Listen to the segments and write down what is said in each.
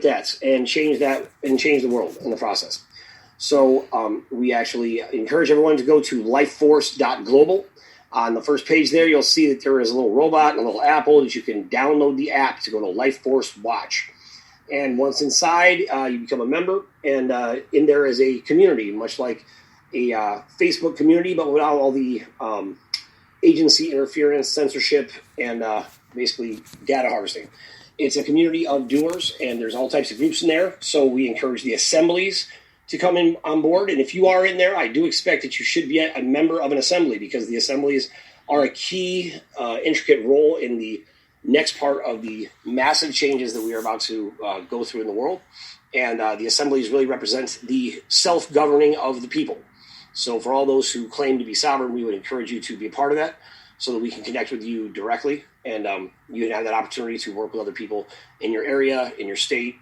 that and change the world in the process. So we actually encourage everyone to go to lifeforce.global. On the first page there, you'll see that there is a little robot and a little apple that you can download the app to go to Life Force Watch. And once inside, you become a member, and in there is a community, much like a Facebook community, but without all the agency interference, censorship, and basically data harvesting. It's a community of doers, and there's all types of groups in there. So we encourage the assemblies to come in on board. And if you are in there, I do expect that you should be a member of an assembly, because the assemblies are a key, intricate role in the next part of the massive changes that we are about to go through in the world. And the assemblies really represent the self-governing of the people. So for all those who claim to be sovereign, we would encourage you to be a part of that so that we can connect with you directly. And you can have that opportunity to work with other people in your area, in your state,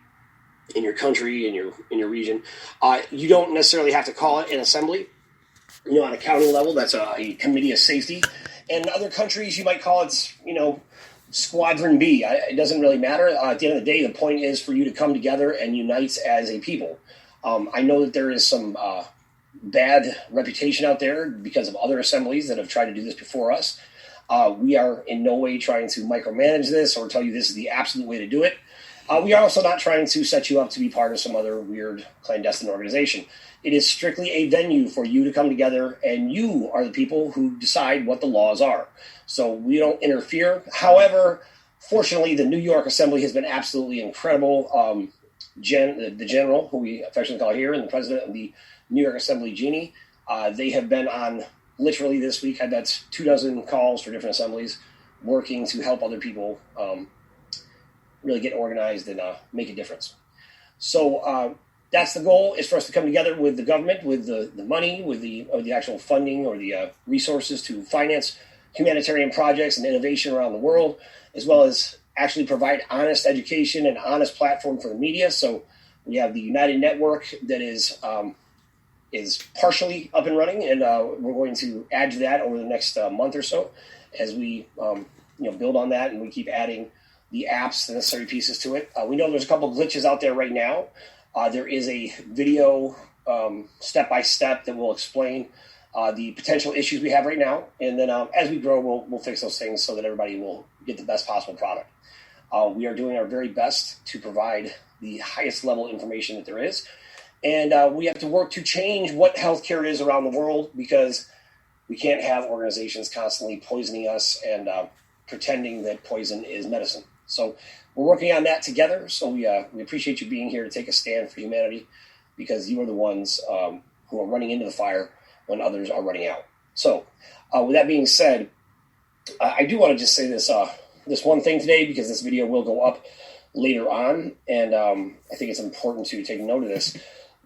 in your country, in your region. You don't necessarily have to call it an assembly. You know, on a county level, that's a committee of safety. And other countries, you might call it, Squadron B. It doesn't really matter. At the end of the day, the point is for you to come together and unite as a people. I know that there is some bad reputation out there because of other assemblies that have tried to do this before us. We are in no way trying to micromanage this or tell you this is the absolute way to do it. We are also not trying to set you up to be part of some other weird clandestine organization. It is strictly a venue for you to come together, and you are the people who decide what the laws are. So we don't interfere. However, fortunately, the New York Assembly has been absolutely incredible. The general, who we affectionately call here, and the president of the New York Assembly, Jeannie, they have been on literally this week. I bet 24 calls for different assemblies working to help other people really get organized and make a difference. So that's the goal, is for us to come together with the government, with the money, with the actual funding or the resources to finance humanitarian projects and innovation around the world, as well as actually provide honest education and honest platform for the media. So we have the United Network that is partially up and running, and we're going to add to that over the next month or so as we build on that, and we keep adding the apps, the necessary pieces to it. We know there's a couple of glitches out there right now. There is a video step-by-step that will explain the potential issues we have right now. And then as we grow, we'll fix those things so that everybody will get the best possible product. We are doing our very best to provide the highest level information that there is. And we have to work to change what healthcare is around the world, because we can't have organizations constantly poisoning us and pretending that poison is medicine. So we're working on that together. So we appreciate you being here to take a stand for humanity, because you are the ones who are running into the fire when others are running out. So with that being said, I do want to just say this one thing today, because this video will go up later on. And I think it's important to take note of this,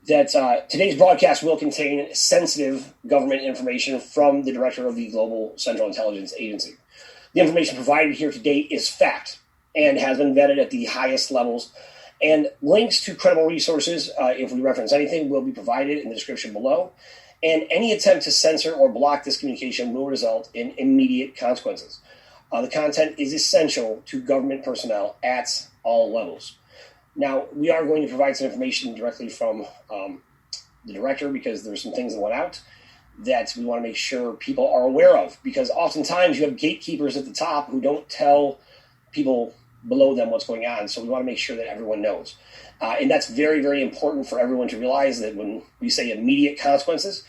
that today's broadcast will contain sensitive government information from the director of the Global Central Intelligence Agency. The information provided here today is fact and has been vetted at the highest levels. And links to credible resources, if we reference anything, will be provided in the description below. And any attempt to censor or block this communication will result in immediate consequences. The content is essential to government personnel at all levels. Now, we are going to provide some information directly from the director, because there's some things that went out that we want to make sure people are aware of, because oftentimes you have gatekeepers at the top who don't tell people below them what's going on. So we want to make sure that everyone knows. And that's very, very important for everyone to realize, that when we say immediate consequences,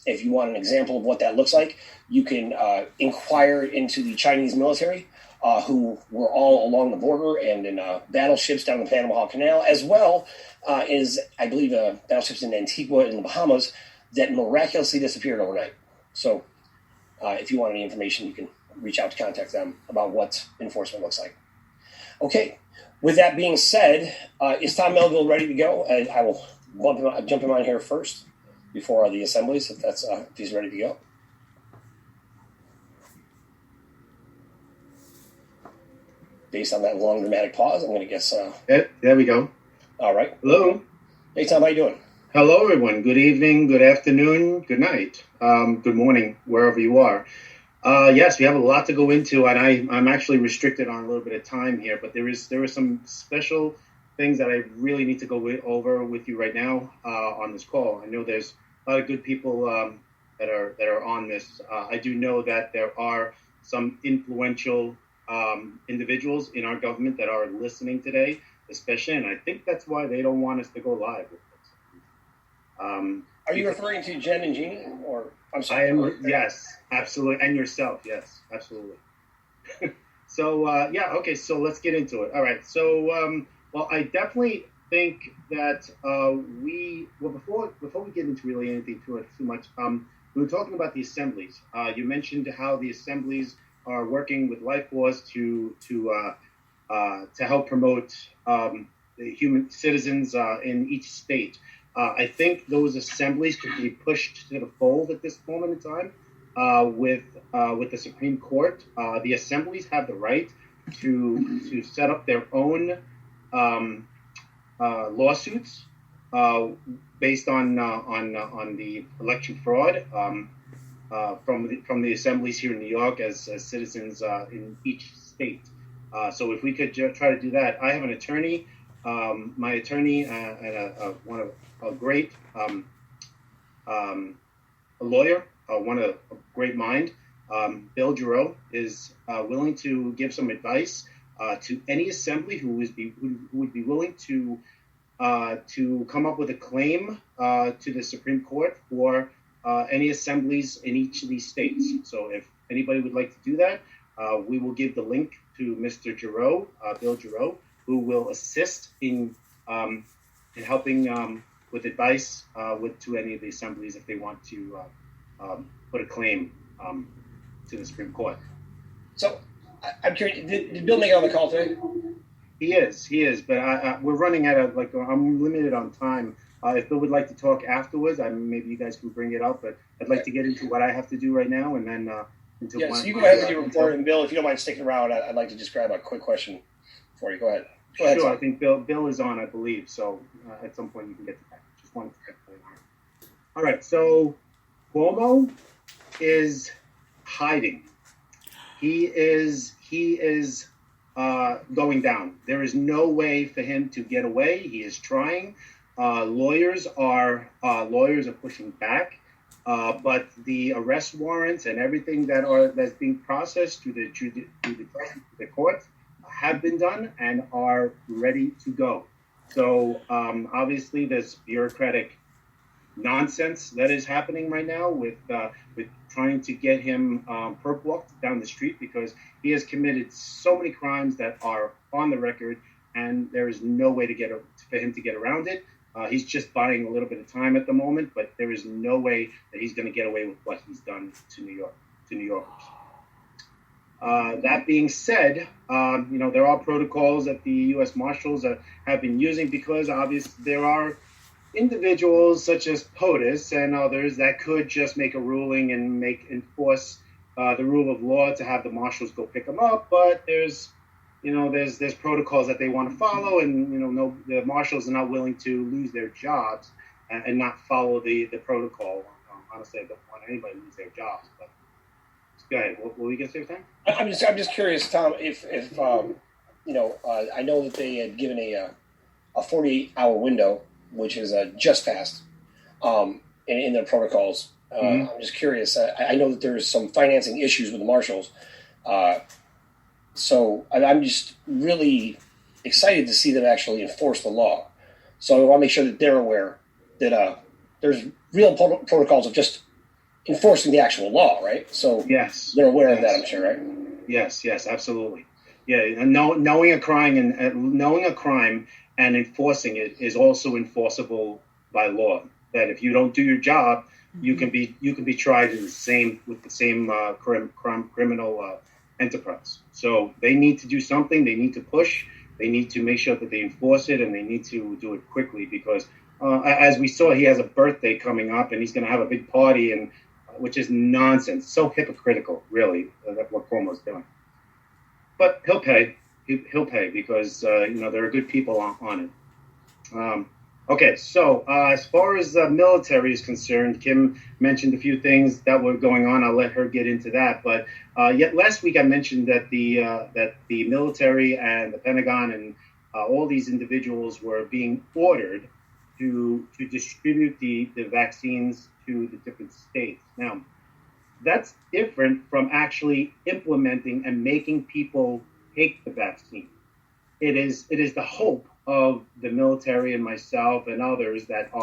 if you want an example of what that looks like, you can inquire into the Chinese military, who were all along the border and in battleships down the Panama Canal, as well as, I believe, battleships in Antigua and the Bahamas that miraculously disappeared overnight. So if you want any information, you can reach out to contact them about what enforcement looks like. Okay, with that being said, is Tom Melville ready to go? I will jump him on here first before the assemblies, if he's ready to go. Based on that long dramatic pause, I'm going to guess. There we go. All right. Hello. Hey, Tom, how you doing? Hello, everyone. Good evening, good afternoon, good night, good morning, wherever you are. Yes, we have a lot to go into, and I'm actually restricted on a little bit of time here, but there is some special things that I really need to go over with you right now on this call. I know there's a lot of good people that are on this. I do know that there are some influential individuals in our government that are listening today, especially, and I think that's why they don't want us to go live with this. Are you referring to Jen and Jeannie, or I'm sorry? I am. Yes, absolutely, and yourself. Yes, absolutely. So okay. So let's get into it. All right. So well, I definitely think that before we get into really anything too much, we were talking about the assemblies. You mentioned how the assemblies are working with Life Force to help promote the human citizens in each state. I think those assemblies could be pushed to the fold at this moment in time with the Supreme Court. The assemblies have the right to set up their own lawsuits based on the election fraud from the assemblies here in New York as citizens in each state. So if we could try to do that, I have an attorney. My attorney and a great a lawyer, a great mind, Bill Giroux, is willing to give some advice to any assembly who would be willing to come up with a claim to the Supreme Court for any assemblies in each of these states. So if anybody would like to do that, we will give the link to Mr. Giroux, Bill Giroux, who will assist in helping with advice to any of the assemblies if they want to put a claim to the Supreme Court. So I'm curious, did Bill make it on the call today? He is, but we're running out of, I'm limited on time. If Bill would like to talk afterwards, maybe you guys can bring it up, but I'd like to get into what I have to do right now, and then until... Yeah, so you go ahead with your report, and Bill, if you don't mind sticking around, I'd like to just grab a quick question for you. Go ahead. Sure, Tom. I think Bill is on, I believe, so at some point you can get to that. Just wanted to get that. All right, so Cuomo is hiding. He is going down. There is no way for him to get away. He is trying. Lawyers are pushing back, but the arrest warrants and everything that's being processed through the courts have been done and are ready to go. So obviously, there's bureaucratic nonsense that is happening right now with trying to get him perp walked down the street because he has committed so many crimes that are on the record, and there is no way for him to get around it. He's just buying a little bit of time at the moment, but there is no way that he's going to get away with what he's done to New Yorkers. That being said, there are protocols that the U.S. Marshals have been using because obviously there are individuals such as POTUS and others that could just make a ruling and enforce the rule of law to have the marshals go pick them up. But there's protocols that they want to follow, and the marshals are not willing to lose their jobs and not follow the protocol. Honestly, I don't want anybody to lose their jobs. But go ahead. What were you gonna say, Tom? I'm just curious, Tom. If I know that they had given a 48-hour window, which is just passed, in their protocols. I'm just curious. I know that there's some financing issues with the marshals, so I'm just really excited to see them actually enforce the law. So I want to make sure that they're aware that there's real protocols of just enforcing the actual law, right? So yes, they're aware of that, I'm sure, right? Yes, absolutely. Yeah, and knowing a crime and enforcing it is also enforceable by law. That if you don't do your job, you can be tried with the same criminal enterprise. So they need to do something. They need to push. They need to make sure that they enforce it, and they need to do it quickly because, as we saw, he has a birthday coming up, and he's going to have a big party, and which is nonsense. So hypocritical, really, that what Cuomo's doing. But he'll pay. He'll pay because there are good people on it. Okay, so as far as the military is concerned, Kim mentioned a few things that were going on. I'll let her get into that. But yet last week I mentioned that the military and the Pentagon and all these individuals were being ordered to distribute the vaccines to the different states. Now, that's different from actually implementing and making people take the vaccine. It is the hope of the military and myself and others that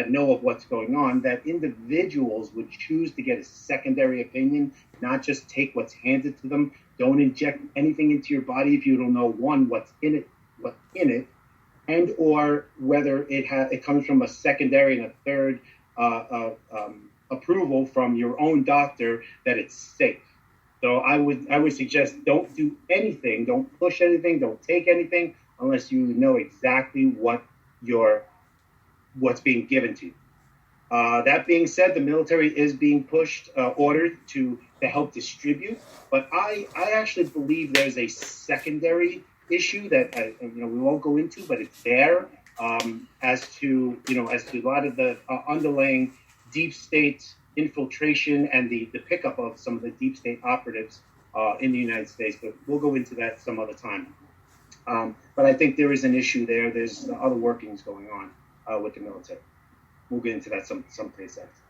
know of what's going on, that individuals would choose to get a secondary opinion, not just take what's handed to them. Don't inject anything into your body if you don't know, one, what's in it, and or whether it comes from a secondary and a third approval from your own doctor that it's safe. So I would suggest don't do anything, don't push anything, don't take anything unless you know exactly what's being given to you. That being said, the military is being ordered to help distribute, but I actually believe there's a secondary issue that we won't go into, but it's there as to a lot of the underlying deep state infiltration and the pickup of some of the deep state operatives in the United States. But we'll go into that some other time. But I think there is an issue there. There's other workings going on with the military. We'll get into that someplace else.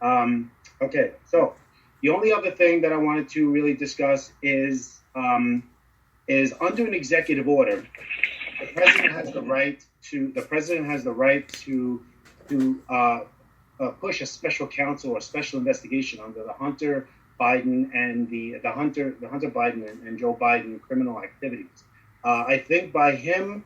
Okay, so the only other thing that I wanted to really discuss is under an executive order, the president has the right to push a special counsel or special investigation under the Hunter Biden and the Hunter Biden and Joe Biden criminal activities. I think by him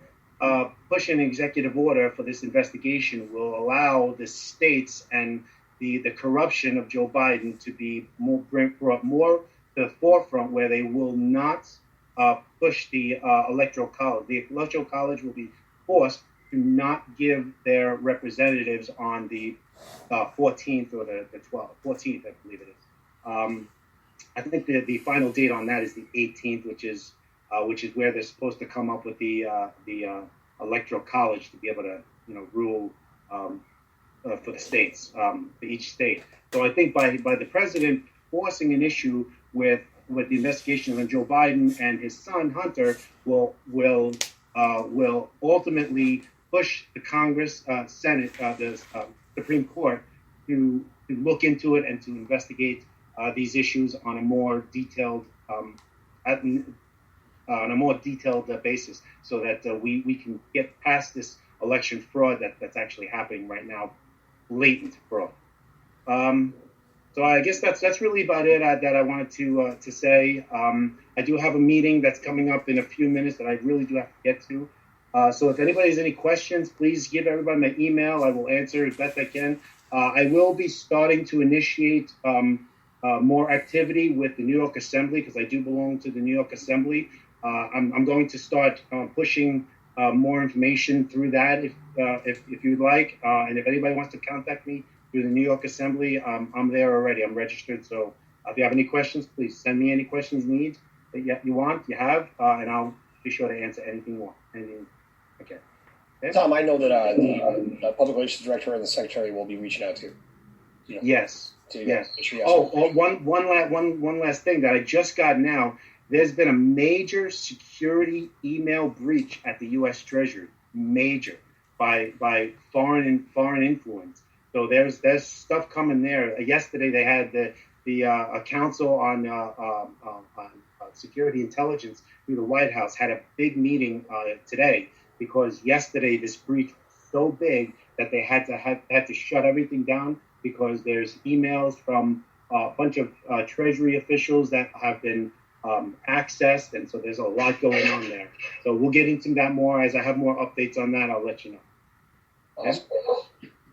pushing an executive order for this investigation will allow the states and the corruption of Joe Biden to be brought more to the forefront, where they will not push the electoral college. The electoral college will be forced to not give their representatives on the 14th or the 14th, I believe it is. I think the final date on that is the 18th, which is where they're supposed to come up with the electoral college to be able to rule for the states, for each state. So I think by the president forcing an issue with the investigation of Joe Biden and his son Hunter will ultimately push the Congress, Senate, the Supreme Court to look into it and to investigate these issues on a more detailed basis, so that we can get past this election fraud that's actually happening right now, blatant fraud. So I guess that's really about it that I wanted to say. I do have a meeting that's coming up in a few minutes that I really do have to get to. So if anybody has any questions, please give everybody my email. I will answer as best I can. I will be starting to initiate more activity with the New York Assembly, because I do belong to the New York Assembly. I'm going to start pushing more information through that if you'd like. And if anybody wants to contact me through the New York Assembly, I'm there already. I'm registered. So if you have any questions, please send me any questions that you have, and I'll be sure to answer anything you want. Okay. Tom, I know that the public relations director and the secretary will be reaching out to you. Yes. Yes. One last thing that I just got now. There's been a major security email breach at the U.S. Treasury, major, by foreign influence. So there's stuff coming there. Yesterday they had the council on security intelligence through the White House had a big meeting today, because yesterday this breach was so big that they had to shut everything down, because there's emails from a bunch of Treasury officials that have been accessed, and so there's a lot going on there. So we'll get into that more as I have more updates on that. I'll let you know. Awesome.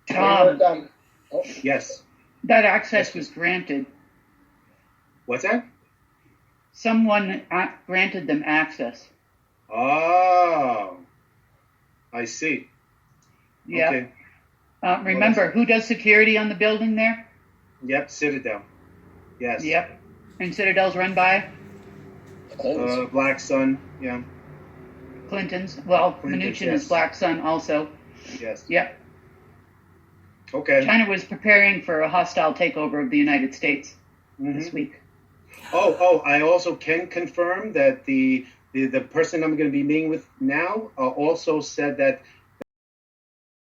Tom, Yes. that access was granted. What's that? Someone granted them access. Oh, I see. Yeah. Okay. Remember, who does security on the building there? Yep, Citadel. Yes. Yep. And Citadel's run by Black Sun. Yeah. Clintons. Well, Clintons, Mnuchin yes. is Black Sun also. Yes. Yep. Okay. China was preparing for a hostile takeover of the United States this week. Oh! I also can confirm that the the person I'm going to be meeting with now also said that